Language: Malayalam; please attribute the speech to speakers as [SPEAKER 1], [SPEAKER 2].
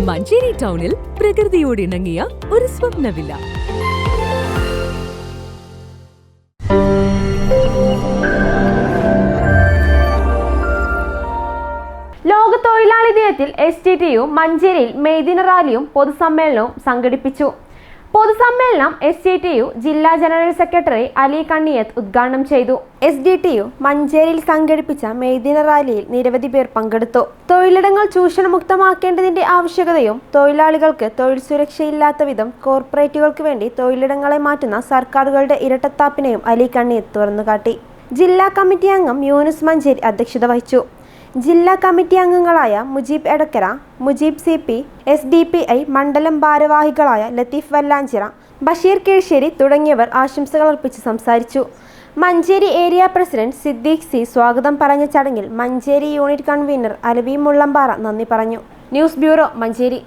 [SPEAKER 1] മഞ്ചേരി ടൗണിൽ പ്രകൃതിയോട് ഇണങ്ങിയ ഒരു സ്വപ്ന വില്ല.
[SPEAKER 2] ലോക തൊഴിലാളി ദിനത്തിൽ STTU മഞ്ചേരിയിൽ മെയ്ദിന റാലിയും പൊതുസമ്മേളനവും സംഘടിപ്പിച്ചു. പൊതുസമ്മേളനം STTU ജില്ലാ ജനറൽ സെക്രട്ടറി അലി കണ്ണിയത്ത് ഉദ്ഘാടനം ചെയ്തു. SDTU മഞ്ചേരിയിൽ സംഘടിപ്പിച്ച മെയ്ദിന റാലിയിൽ നിരവധി പേർ പങ്കെടുത്തു. തൊഴിലിടങ്ങൾ ചൂഷണമുക്തമാക്കേണ്ടതിന്റെ ആവശ്യകതയും തൊഴിലാളികൾക്ക് തൊഴിൽ സുരക്ഷയില്ലാത്ത വിധം കോർപ്പറേറ്റുകൾക്ക് വേണ്ടി തൊഴിലിടങ്ങളെ മാറ്റുന്ന സർക്കാരുകളുടെ ഇരട്ടത്താപ്പിനെയും അലി കണ്ണിയത്ത് തുറന്നുകാട്ടി. ജില്ലാ കമ്മിറ്റി അംഗം യൂനുസ് മഞ്ചേരി അധ്യക്ഷത വഹിച്ചു. ജില്ലാ കമ്മിറ്റി അംഗങ്ങളായ മുജീബ് എടക്കര, മുജീബ് CP, SDPI മണ്ഡലം ഭാരവാഹികളായ ലത്തീഫ് വല്ലാഞ്ചിറ, ബഷീർ കീഴ്ശ്ശേരി തുടങ്ങിയവർ ആശംസകൾ അർപ്പിച്ച് സംസാരിച്ചു. Manjeri area president Siddique C സ്വാഗതം പറഞ്ഞ ചടങ്ങിൽ മഞ്ചേരി യൂണിറ്റ് കൺവീനർ അലവി മുള്ളമ്പാറ നന്ദി പറഞ്ഞു. News bureau, Manjeri.